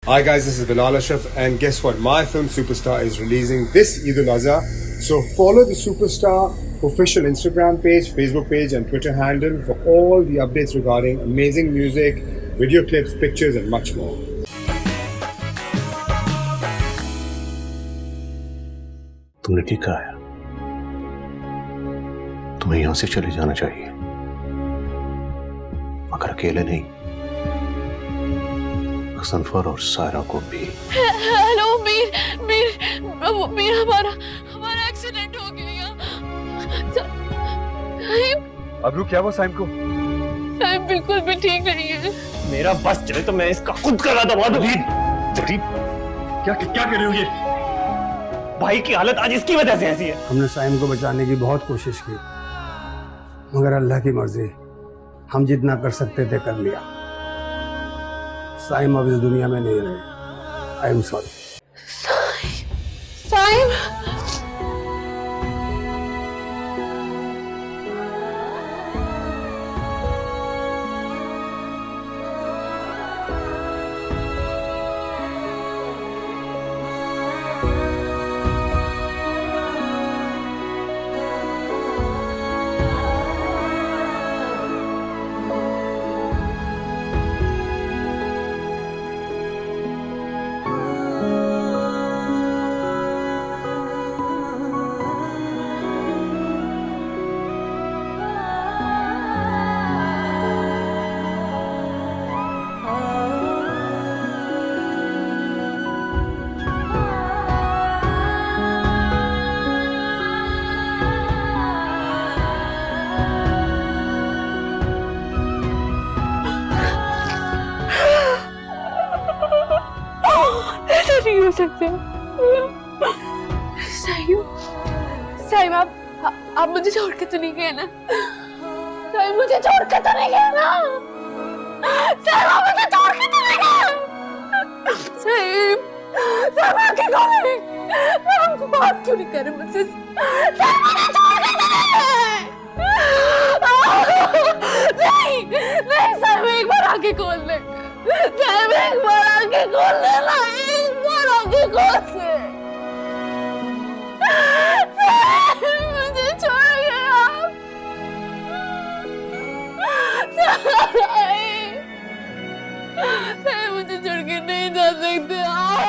Hi guys, this is Bilal Ashraf and guess what? My film Superstar is releasing this Eid al-Azha. So follow the Superstar official Instagram page, Facebook page and Twitter handle for all the updates regarding amazing music, video clips, pictures and much more. तुमने ठीक कहा है, तुम्हें यहां से चले जाना चाहिए, मगर अकेले नहीं, सनफर और सायरा को भी। हेलो मीर, हमारा एक्सीडेंट हो गया। अबरू क्या हुआ साइम को? साइम बिल्कुल भी ठीक नहीं है। मेरा बस चले तो मैं इसका खुद करा दबा दूं। क्या कर रही हो ये? भाई की हालत आज इसकी वजह से ऐसी है। हमने साइम को बचाने की बहुत कोशिश की, मगर अल्लाह की मर्जी, हम जितना कर सकते थे कर लिया। साइम अब इस दुनिया में नहीं रहे। I am sorry. साइम नहीं हो सकता। साइम आप मुझे छोड़ के तो नहीं गए ना? साइम मुझे छोड़ के तो नहीं गए ना? साइम आप मुझे छोड़ के तो नहीं गए? साइम आंखें खोले, हमको बात क्यों नहीं कर रहे मुझसे? साइम मुझे छोड़ के तो नहीं गए? नहीं साइम एक बार आंखें खोल ले। साइम एक बार आंखें खोल ले ना, एक बार आंखें खोल ले। मुझे छोड़ गए आप। साइम मुझे छोड़ के नहीं जा सकते आप।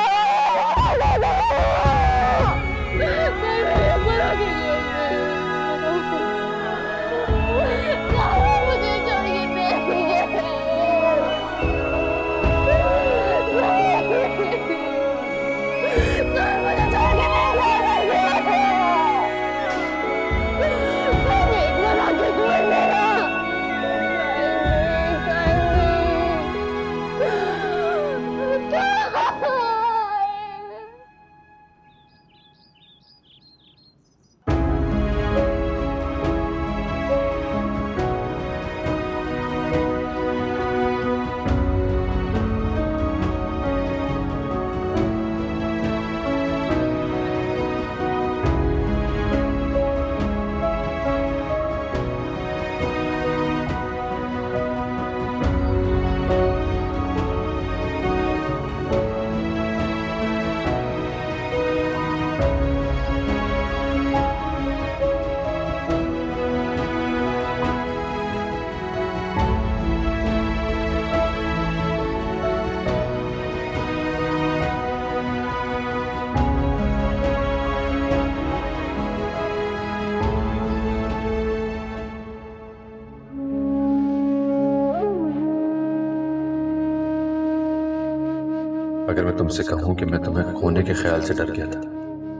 अगर मैं तुमसे कहूं कि मैं तुम्हें खोने के ख्याल से डर गया था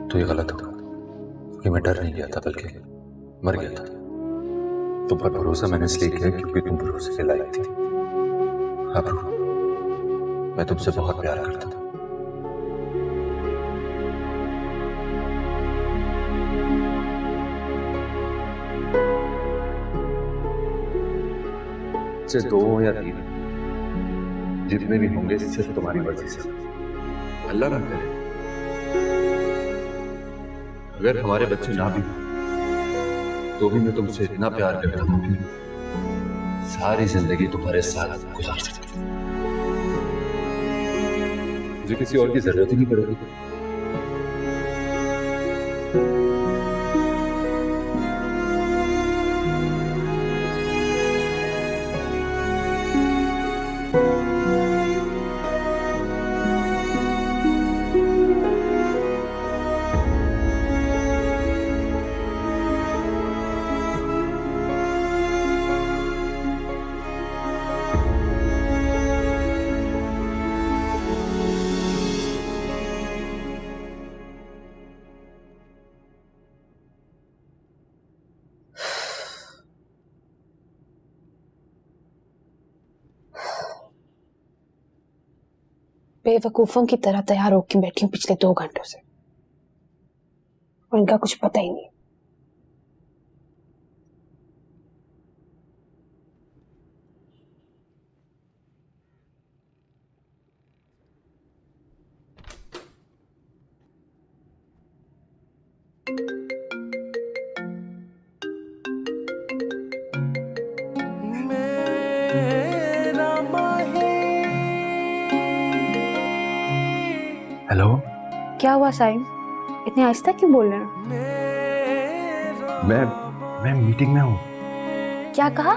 तो ये गलत होगा, क्योंकि मैं डर नहीं गया था बल्कि मर गया था। तुम पर भरोसा मैंने इसलिए किया क्योंकि तुम भरोसे के लायक थी। अब मैं तुमसे बहुत प्यार करता था। से 2 या 3 जितने भी होंगे सिर्फ तुम्हारी मर्जी से। अल्लाह ना करे अगर हमारे बच्चे ना भी तो भी मैं तुमसे इतना प्यार करता हूँ कि सारी जिंदगी तुम्हारे साथ गुजार सकता हूँ। मुझे किसी और की जरूरत ही नहीं पड़ेगी। बेवकूफों की तरह तैयार होकर बैठी हूँ पिछले 2 घंटों से, और इनका कुछ पता ही नहीं। हेलो, क्या हुआ साइम, इतने आहिस्ता क्यों बोल रहे हो? मैं मीटिंग में हूँ। क्या कहा?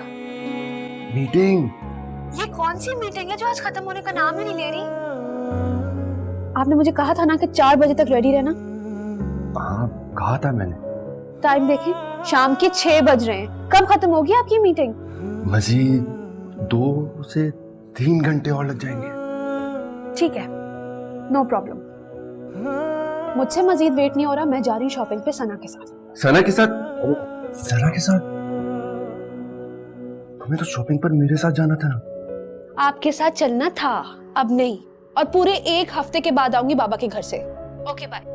मीटिंग? ये कौन सी मीटिंग है जो आज खत्म होने का नाम ही नहीं ले रही? आपने मुझे कहा था ना कि 4 बजे तक रेडी रहना। हाँ, कहा था मैंने। टाइम देखें, शाम के 6 बज रहे हैं। कब खत्म होगी आपकी मीटिंग? मजीद 2 से 3 घंटे और लग जाएंगे। ठीक है, नो प्रॉब्लम। मुझसे मजीद वेट नहीं हो रहा, मैं जा रही हूँ शॉपिंग पे सना के साथ। सना के साथ? सना के साथ? तुम्हें तो शॉपिंग पर मेरे साथ जाना था। आपके साथ चलना था, अब नहीं। और पूरे 1 हफ्ते के बाद आऊंगी बाबा के घर से। Okay bye.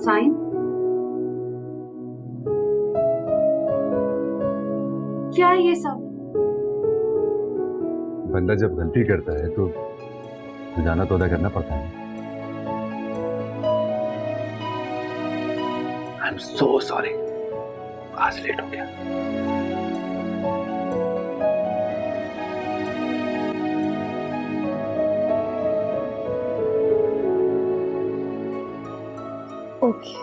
साइन, क्या है ये सब? बंदा जब गलती करता है तो जाना तो अदा करना पड़ता है। आई एम सो सॉरी, आज लेट हो गया। ओके।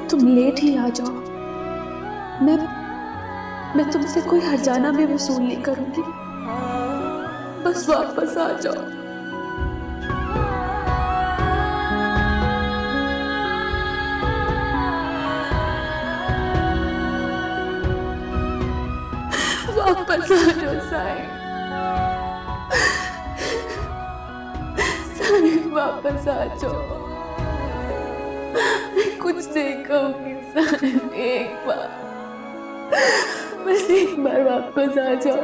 तुम लेट ही आ जाओ, मैं तुमसे कोई हर्जाना भी वसूल नहीं करूंगी। बस वापस आ जाओ। वापस आ जाओ साईं, साईं वापस आ जाओ। कुछ नहीं कहूंगी साईं, एक बार, बस एक बार वापस आ जाओ।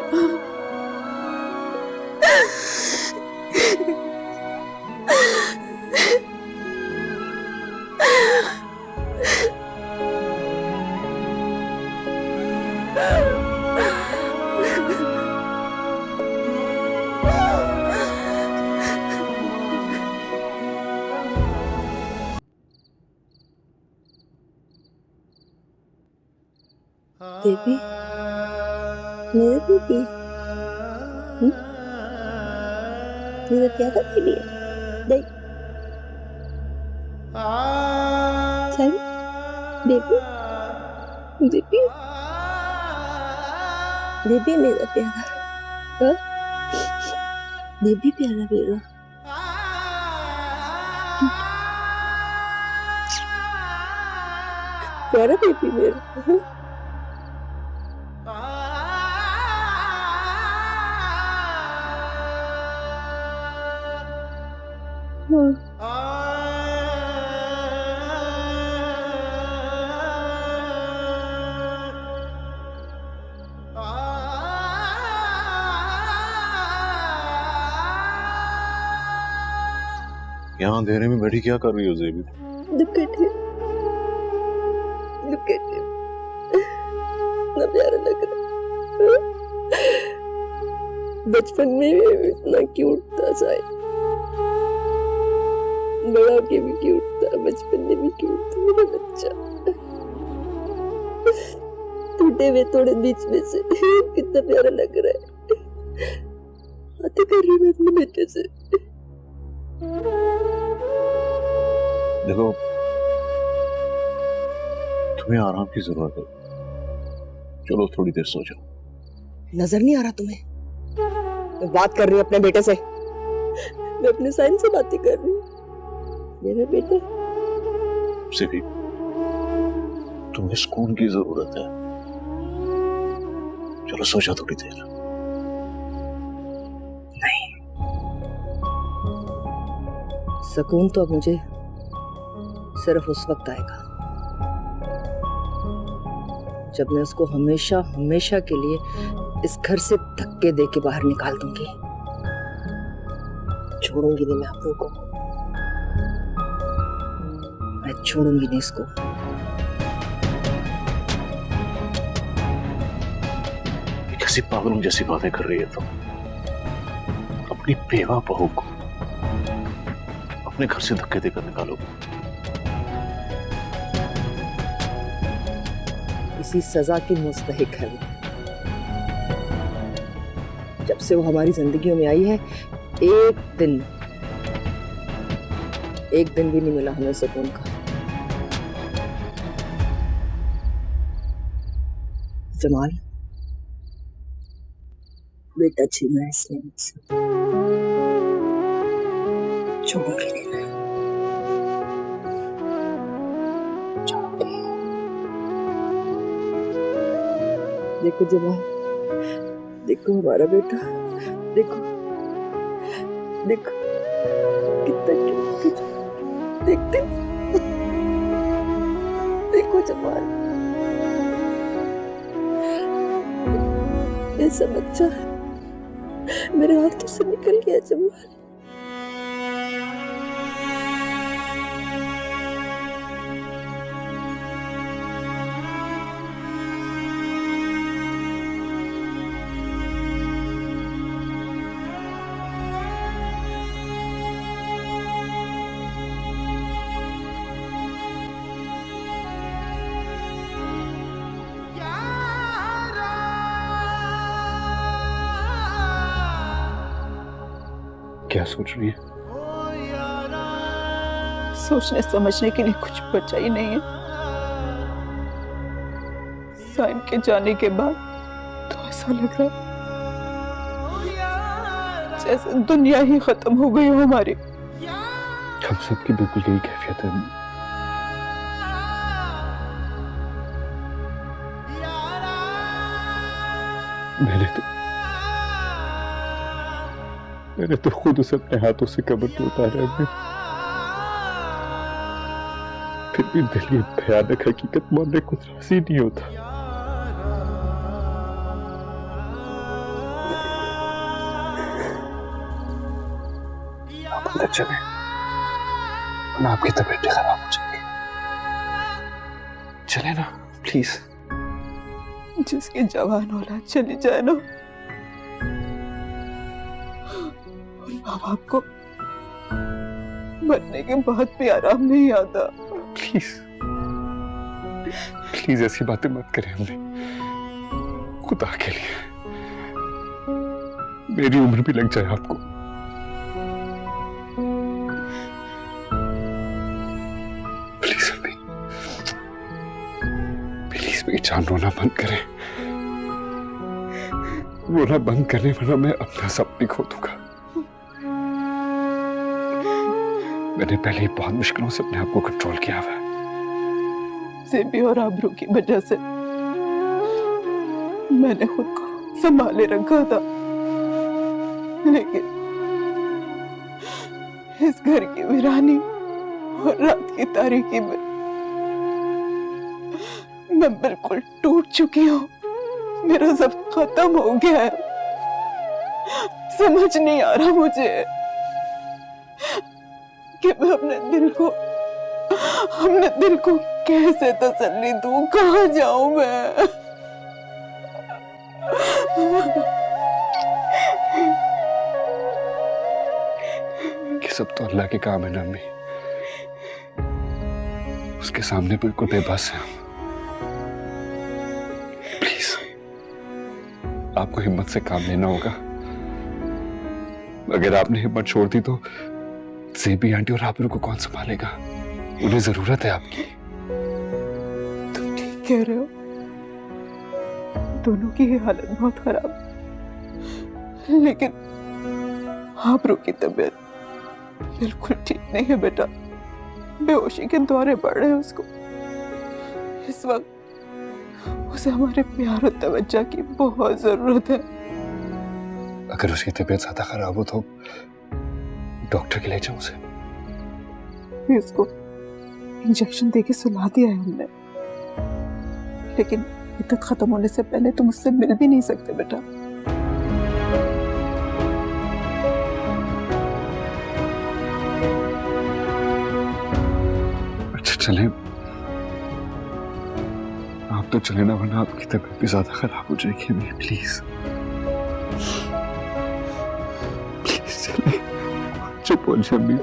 बेबी, मेरा बेबी, मेरा प्यारा बेबी है। देख, चल, बेबी, बेबी, बेबी मेरा प्यारा, हाँ? बेबी प्यारा मेरा। प्यारा बेबी मेरा, हाँ? यहाँ अंधेरे में बैठी क्या कर रही हो ज़ेबी? Look at him. Look at him. इतना प्यारा लग रहा है। बचपन में भी इतना क्यूट था शायद, बड़ा के भी क्यूट था, बचपन में भी क्यूट था मेरा बच्चा। टूटे हुए थोड़े बीच में से कितना प्यारा लग रहा है। बातें कर रही मैं अपने बेटे से। देखो, तुम्हें आराम की जरूरत है, चलो थोड़ी देर सो जाओ। नजर नहीं आ रहा तुम्हें? मैं बात कर रही हूँ अपने बेटे से, मैं अपने साइन से बातें कर रही हूँ। मेरा बेटा ज़ेबी, तुम्हें सुकून की जरूरत है, चलो सो जाओ थोड़ी देर। नहीं, सुकून तो अब मुझे सिर्फ उस वक्त आएगा जब मैं उसको हमेशा हमेशा के लिए इस घर से धक्के दे के बाहर निकाल दूंगी। छोड़ूंगी नहीं मैं आपू को, मैं छोड़ूंगी नहीं इसको। कैसी पागलों जैसी बातें कर रही है तुम? अपनी बेवा बहू को अपने घर से धक्के देकर निकालोगे? इसी सजा की मुस्तहिक है वो। जब से वो हमारी जिंदगियों में आई है, एक दिन भी नहीं मिला हमें सुकून का। जमाल, बेटा छीना है इसने मुझसे, छोड़ूंगी नहीं मैं। देखो जमाल, देखो हमारा बेटा, देखो देखो कितना क्यूट, देखते देखो जमाल, ऐसा बच्चा मेरे हाथों से निकल गया जमाल। क्या सोच रही है? सोचने समझने के लिए कुछ बचा ही नहीं है। साइम के जाने के बाद तो ऐसा लग रहा जैसे दुनिया ही खत्म हो गई हो हमारी। हम सबकी बिल्कुल यही कैफियत है। मैंने तो खुद उसे अपने हाथों से कब्र पे उतारा है, फिर भी दिल ये भयानक हकीकत मानने को राजी नहीं होता। आप अंदर चले, वरना आपकी तबीयत भी खराब हो जाएगी। चले ना प्लीज। जिसकी जवान औलाद चली जाए ना, माँ बाप को मरने के बाद भी आराम नहीं आता। प्लीज प्लीज ऐसी बातें मत करें हमने, खुदा के लिए। मेरी उम्र भी लग जाए आपको। प्लीज अभी, प्लीज मेरी जान रोना बंद करें। रोना बंद करने वाला मैं अपना सब भी खो दूंगा। मैंने पहले ही बहुत मुश्किलों से अपने आप को कंट्रोल किया हुआ है। सेबी और आबरू की वजह से मैंने खुद को संभाले रखा था, लेकिन इस घर की वीरानी और रात की तारीकी में मैं बिल्कुल टूट चुकी हूँ। मेरा सब खत्म हो गया है। समझ नहीं आ रहा मुझे कि मैं अपने दिल को कैसे तसल्ली दूं, कहाँ जाऊं मैं। ये सब तो अल्लाह के काम है ना अम्मी, उसके सामने बिल्कुल बेबस है। प्लीज आपको हिम्मत से काम लेना होगा। अगर आपने हिम्मत छोड़ दी तो ज़ेबी आंटी और आबरू को कौन संभालेगा? उन्हें जरूरत है आपकी। तुम ठीक कह रहे हो, दोनों की हालत बहुत खराब, लेकिन आबरू की तबीयत बिल्कुल ठीक नहीं है बेटा। बेहोशी के दौरे पड़ रहे हैं उसको। इस वक्त उसे हमारे प्यार और तवज्जो की बहुत जरूरत है। अगर उसकी तबीयत ज्यादा खराब हो तो डॉक्टर के ले जाओ उसे। उसको इंजेक्शन देके सुला दिया है हमने, लेकिन इद्दत खत्म होने से पहले तुम उससे मिल भी नहीं सकते बेटा। अच्छा चले, आप तो चले ना, वरना आपकी तबीयत भी ज्यादा खराब हो जाएगी। मैं प्लीज चले, चुप हो जाए अम्मी।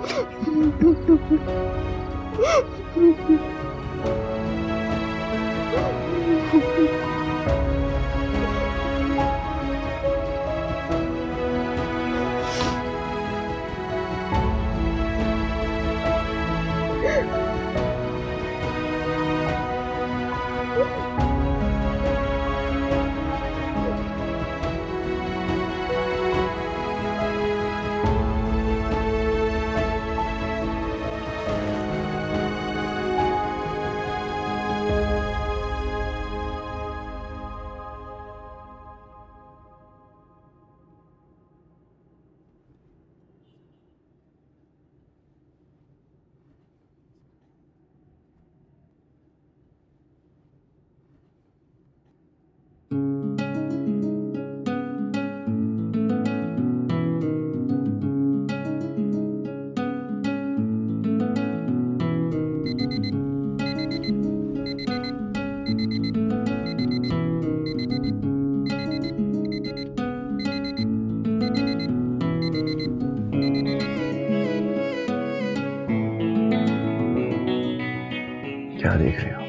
क्या देख रहे हो?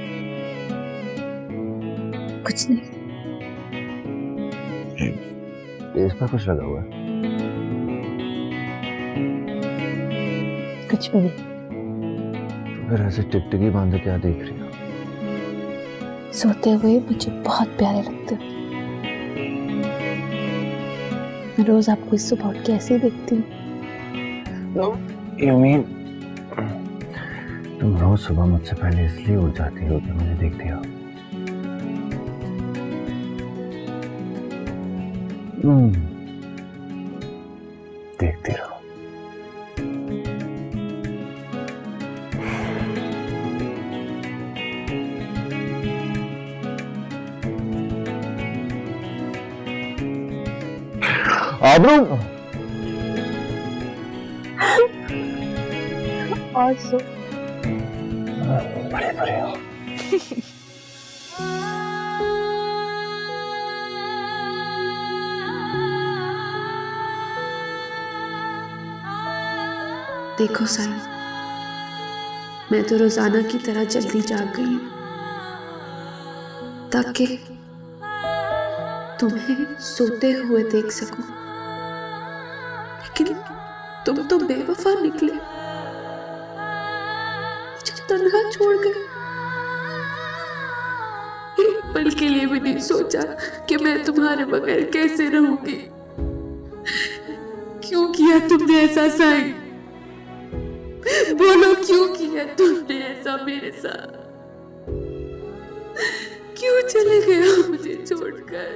कुछ नहीं। इस पर कुछ लगा हुआ है? कुछ भी नहीं। तो फिर ऐसे टिकटिकी बांधे क्या देख रही हो? सोते हुए मुझे बहुत प्यारे लगते हो। मैं रोज आपको इस सुबह उठ के ऐसे ही देखती हूँ। You mean तुम रोज सुबह मुझसे पहले इसलिए उठ जाती हो कि मुझे देखती हो? देखती रहो। आबरू और सो बड़े बड़े हो। देखो साईं, मैं तो रोजाना की तरह जल्दी जाग गई हूँ ताकि तुम्हें सोते हुए देख सकूं, लेकिन तुम तो बेवफा निकले, मुझे तन्हा छोड़ गए। एक पल के लिए भी नहीं सोचा कि मैं तुम्हारे बगैर कैसे रहूंगी। क्यों किया तुमने ऐसा साईं? बोलो क्यों किया तुमने ऐसा मेरे साथ? क्यों चले गए हो मुझे छोड़कर?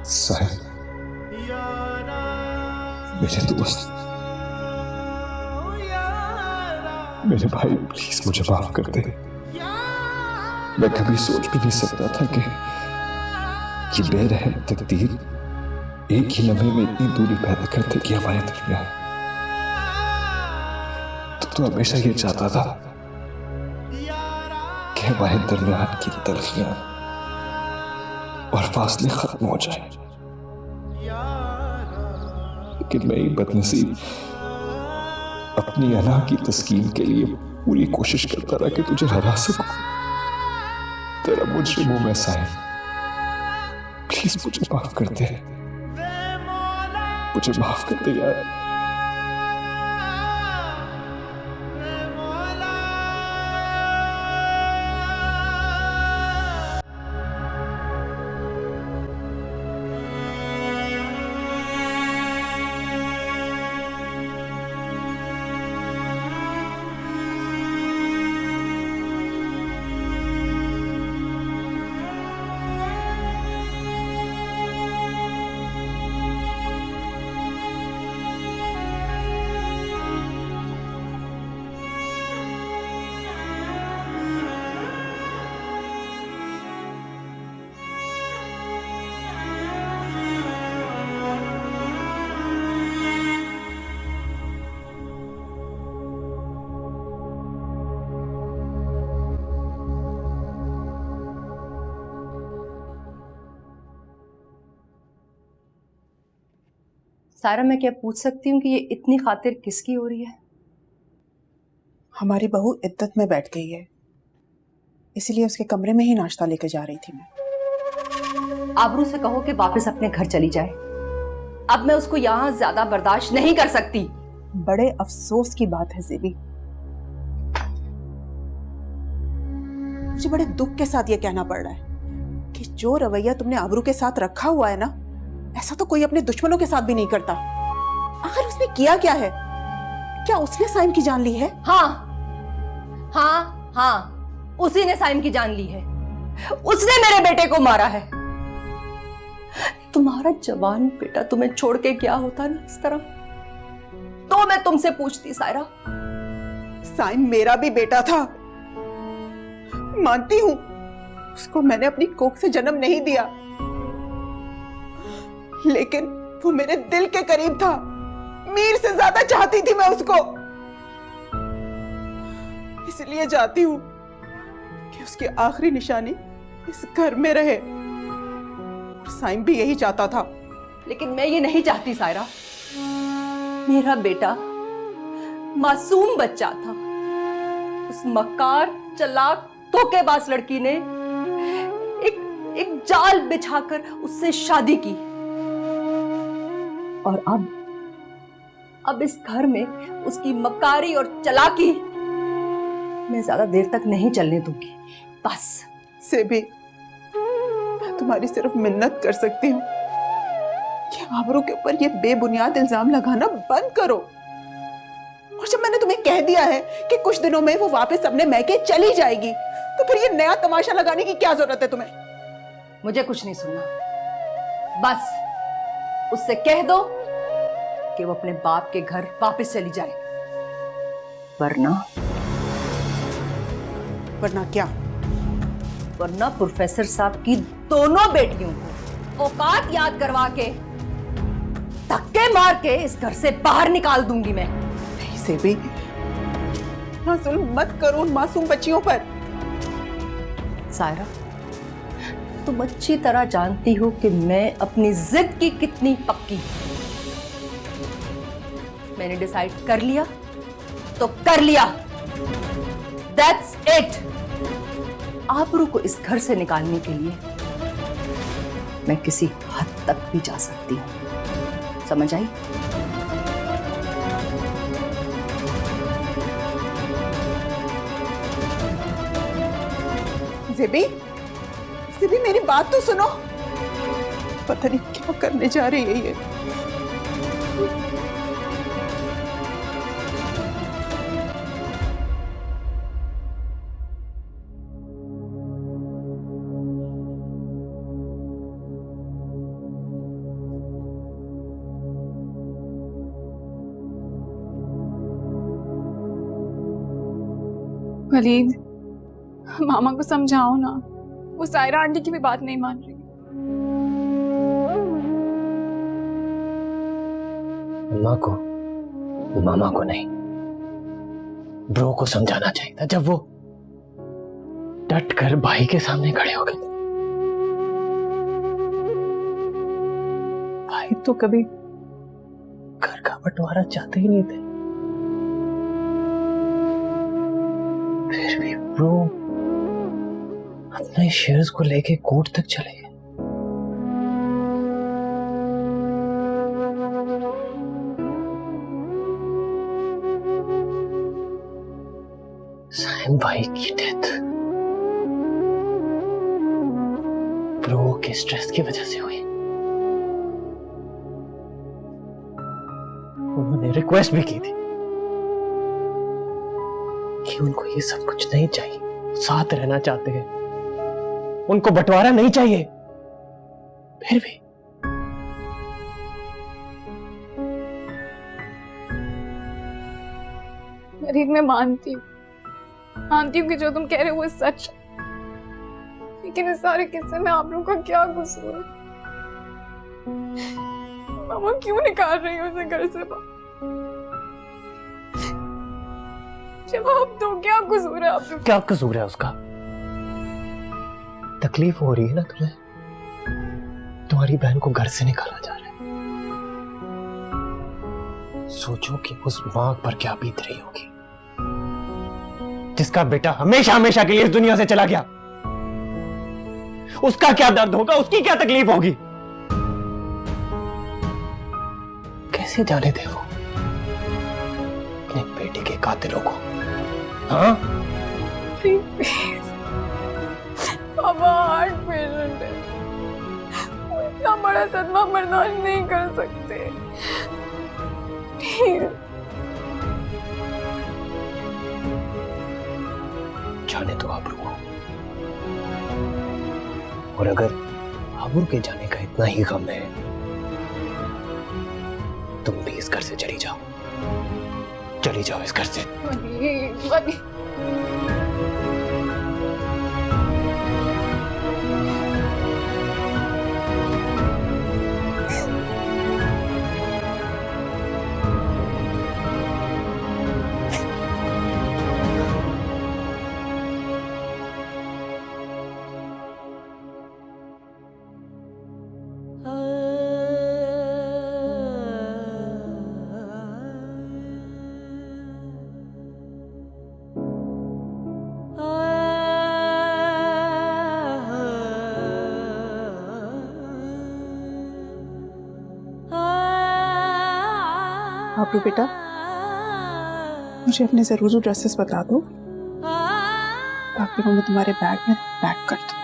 साहिब, मेरे दोस्त, मेरे भाई, प्लीज मुझे माफ कर दे। मैं कभी सोच भी नहीं सकता था कि ये बेरहम तकदीर एक ही लम्हे में इतनी दूरी पैदा कर देगी हमारे दरमियान। तो हमेशा ये चाहता था कि हमारे दरमियान की तलखियां और फासले खत्म हो जाए, लेकिन मैं ही बदनसीब अपनी अना की तस्कीन के लिए पूरी कोशिश करता रहा कि तुझे हरा सकूं। तेरा मुजरिम हूं मैं साहिब, प्लीज मुझे माफ कर दे, मुझे माफ कर दे यार। सारा, मैं क्या पूछ सकती हूँ कि ये इतनी खातिर किसकी हो रही है? हमारी बहू इद्दत में बैठ गई है, इसीलिए उसके कमरे में ही नाश्ता लेकर जा रही थी मैं। आबरू से कहो कि वापस अपने घर चली जाए। अब मैं उसको यहाँ ज्यादा बर्दाश्त नहीं कर सकती। बड़े अफसोस की बात है ज़ेबी, मुझे बड़े दुख के साथ ये कहना पड़ रहा है कि जो रवैया तुमने आबरू के साथ रखा हुआ है ना, ऐसा तो कोई अपने दुश्मनों के साथ भी नहीं करता। आखिर उसने किया क्या है? क्या उसने साइम की जान ली है? हाँ हाँ हाँ, उसी ने साइम की जान ली है। उसने मेरे बेटे को मारा है। तुम्हारा जवान बेटा तुम्हें छोड़ के क्या होता ना इस तरह, तो मैं तुमसे पूछती सायरा। साइम मेरा भी बेटा था, मानती हूं, उसको मैंने अपनी कोख से जन्म नहीं दिया, लेकिन वो मेरे दिल के करीब था। मीर से ज्यादा चाहती थी मैं उसको। इसलिए चाहती हूं कि उसकी आखिरी निशानी इस घर में रहे, और साइम भी यही चाहता था। लेकिन मैं ये नहीं चाहती सायरा। मेरा बेटा मासूम बच्चा था, उस मक्कार, चालाक, धोखेबाज लड़की ने एक जाल बिछाकर उससे शादी की, और अब इस घर में उसकी मक्कारी और चालाकी मैं ज्यादा देर तक नहीं चलने दूंगी। बस से भी मैं तुम्हारी सिर्फ मिन्नत कर सकती हूँ कि आबरू के ऊपर ये बेबुनियाद इल्जाम लगाना बंद करो। और जब मैंने तुम्हें कह दिया है कि कुछ दिनों में वो वापस अपने मैके चली जाएगी, तो फिर ये नया तमाशा लगाने की क्या जरूरत है तुम्हें? मुझे कुछ नहीं सुनना। बस उससे कह दो कि वो अपने बाप के घर वापस चली जाए, वरना क्या? वरना प्रोफेसर साहब की दोनों बेटियों को औकात याद करवा के धक्के मार के इस घर से बाहर निकाल दूंगी मैं। नहीं से भी ना जुल्म मत करो उन मासूम बच्चियों पर। सायरा, तुम अच्छी तरह जानती हो कि मैं अपनी जिद की कितनी पक्की हूं। मैंने डिसाइड कर लिया तो कर लिया, दैट्स इट। आबरू को इस घर से निकालने के लिए मैं किसी हद तक भी जा सकती हूं, समझ आई? ज़ेबी, ज़ेबी मेरी बात तो सुनो। पता नहीं क्या करने जा रही है ये। वलीद, मामा को समझाओ ना, वो सायरा आंटी की भी बात नहीं मान रही। अम्मा को, मामा को नहीं, ब्रो को समझाना चाहिए था जब वो डट कर भाई के सामने खड़े हो गए। भाई तो कभी घर का बंटवारा चाहते ही नहीं थे, फिर भी ब्रो अपने शेयर्स को लेके कोर्ट तक चले गए। साइम भाई की डेथ ब्रो के स्ट्रेस की वजह से हुई। उन्होंने रिक्वेस्ट भी की थी कि उनको ये सब कुछ नहीं चाहिए, साथ रहना चाहते हैं, उनको बंटवारा नहीं चाहिए, फिर भी वलीद, मैं मानती हूँ कि जो तुम कह रहे हो वो सच है, लेकिन इस सारे किस्से में आप लोगों का क्या कसूर है? मामा क्यों निकाल रही हो उसे घर से बाहर? जवाब दो, क्या कसूर है आप लोग? क्या कसूर है उसका? तकलीफ हो रही है ना तुम्हें, तुम्हारी बहन को घर से निकाला जा रहा है। सोचो कि उस मां पर क्या बीत रही होगी, जिसका बेटा हमेशा हमेशा के लिए इस दुनिया से चला गया। उसका क्या दर्द होगा, उसकी क्या तकलीफ होगी? कैसे जाने दे वो अपने बेटे के कातिलों को? हाँ, पापा हार्ट पेशेंट है, वो इतना बड़ा सदमा बर्दाश्त नहीं कर सकते। जाने दो आबरू को, और अगर आबरू के जाने का इतना ही गम है, तुम भी इस घर से चली जाओ, चली जाओ इस घर से। आबरू बेटा, मुझे अपने जरूरी ड्रेसेस बता दो ताकि मैं तुम्हारे बैग में पैक कर दूं।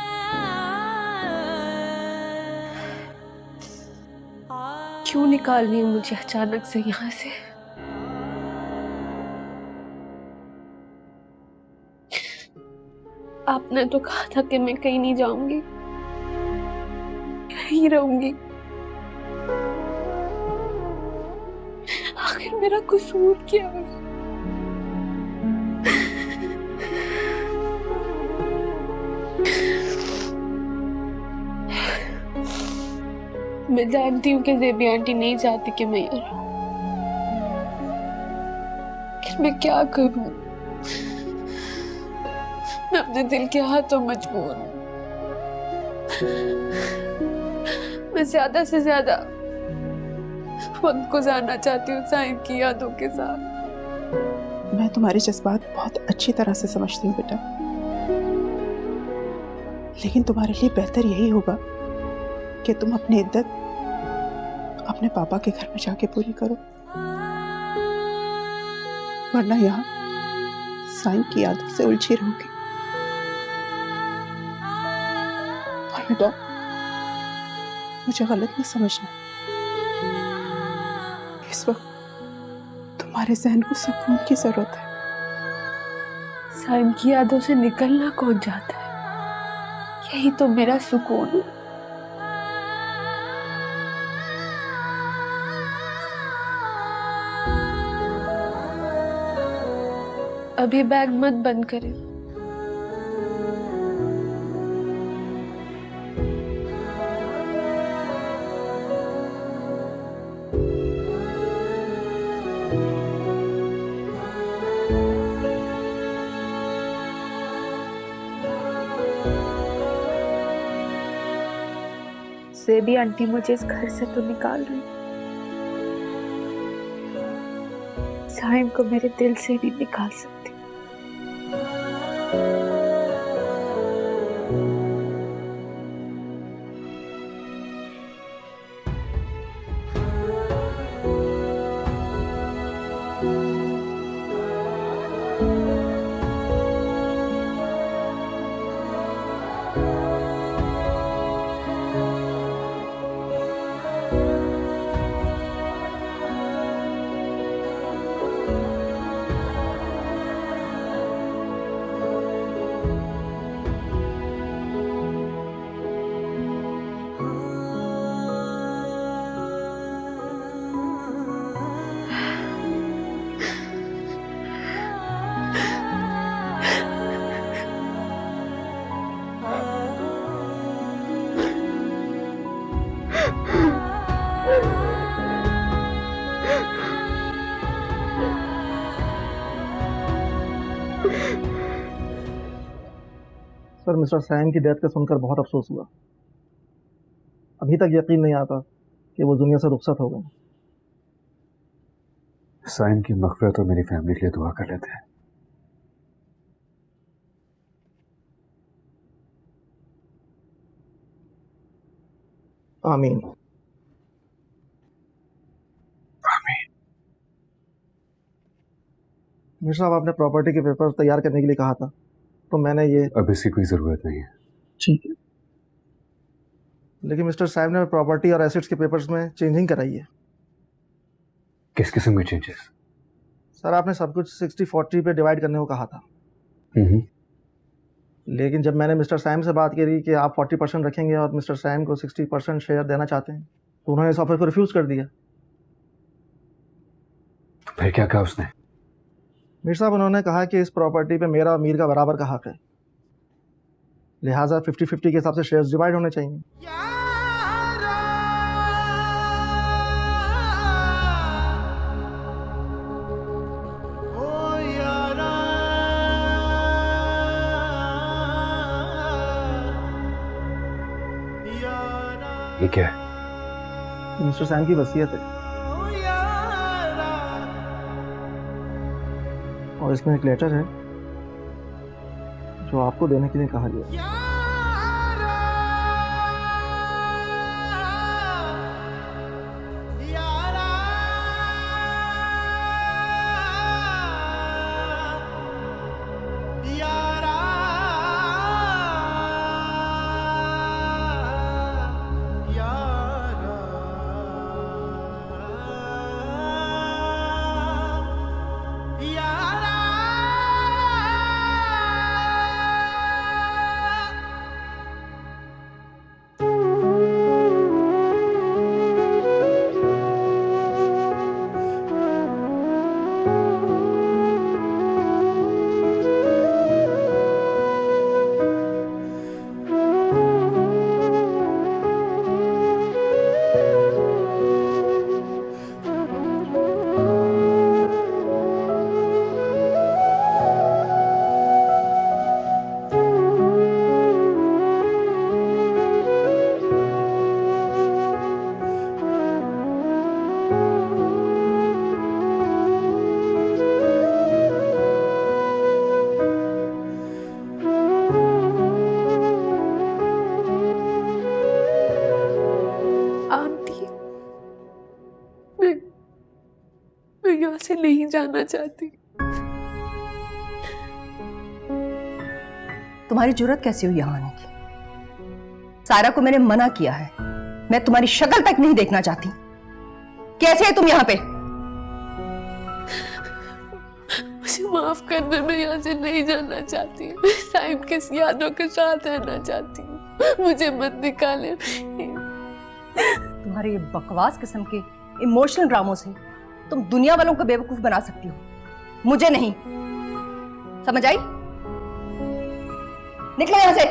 क्यों निकाल रही हूँ मुझे अचानक से यहाँ से? आपने तो कहा था कि मैं कहीं नहीं जाऊंगी, यहीं रहूंगी। आखिर मेरा कसूर क्या है? मैं जानती हूँ कि ज़ेबी आंटी नहीं चाहती कि मैं यहाँ रहूं, लेकिन मैं क्या करूं? मैं अपने दिल के हाथों मजबूर हूँ। मैं ज्यादा से ज्यादा वक्त गुजारना चाहती हूँ साइम की यादों के साथ। मैं तुम्हारे जज्बात बहुत अच्छी तरह से समझती हूँ बेटा, लेकिन तुम्हारे लिए बेहतर यही होगा कि तुम अपनी इद्दत अपने पापा के घर में जाके पूरी करो, वरना यहाँ साइम की यादों से उलझी रहोगी। और बेटा, मुझे गलत मत समझना, इस वक्त तुम्हारे जहन को सुकून की जरूरत है। साइम की यादों से निकलना कौन चाहता है? यही तो मेरा सुकून है। अभी बैग मत बंद करें। से भी आंटी मुझे इस घर से तो निकाल रही, साइम को मेरे दिल से नहीं निकाल सकती। सर, मिस्टर सैम की डेथ का सुनकर बहुत अफसोस हुआ। अभी तक यकीन नहीं आता कि वो दुनिया से रुखसत हो गए। साइम की मग़फ़िरत और मेरी फैमिली के लिए दुआ कर लेते हैं। आमीन। मिस्टर साहब, आपने प्रॉपर्टी के पेपर तैयार करने के लिए कहा था, तो मैंने ये अब इसकी कोई ज़रूरत नहीं है। ठीक है, लेकिन मिस्टर साहब ने प्रॉपर्टी और एसेट्स के पेपर्स में चेंजिंग कराई है। किस किस्म के चेंजेस? सर, आपने सब कुछ 60-40 पे डिवाइड करने को कहा था, लेकिन जब मैंने मिस्टर सैम से बात करी कि आप 40% रखेंगे और मिस्टर सैम को 60% शेयर देना चाहते हैं, तो उन्होंने इस ऑफर को रिफ्यूज़ कर दिया। तो फिर क्या कहा उसने? मीर साहब, उन्होंने कहा कि इस प्रॉपर्टी पे मेरा और मीर का बराबर का हक है, लिहाजा 50-50 के हिसाब से शेयर्स डिवाइड होने चाहिए। ये क्या है? मिस्टर सैम की वसीयत है, और इसमें एक लेटर है जो आपको देने के लिए कहा गया। आंटी, मैं यहाँ से नहीं जाना चाहती। तुम्हारी जरूरत कैसी हुई यहाँ आने की? सायरा को मैंने मना किया है, मैं तुम्हारी शक्ल तक नहीं देखना चाहती। कैसे है तुम यहाँ पे? मुझे माफ करना, मैं यहाँ से नहीं जाना चाहती। मैं साइम के यादों के साथ रहना चाहती हूँ, मुझे मत निकाले। तुम्हारे ये बकवास किस्म के इमोशनल ड्रामों से तुम दुनिया वालों को बेवकूफ बना सकती हो, मुझे नहीं। समझ आई? निकलो यहां से।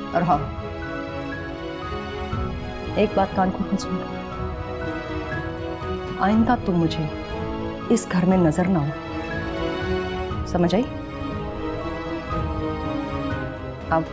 और हाँ, एक बात कान खोल सुनो, आइंदा तुम मुझे इस घर में नजर ना हो। समझ आई? अब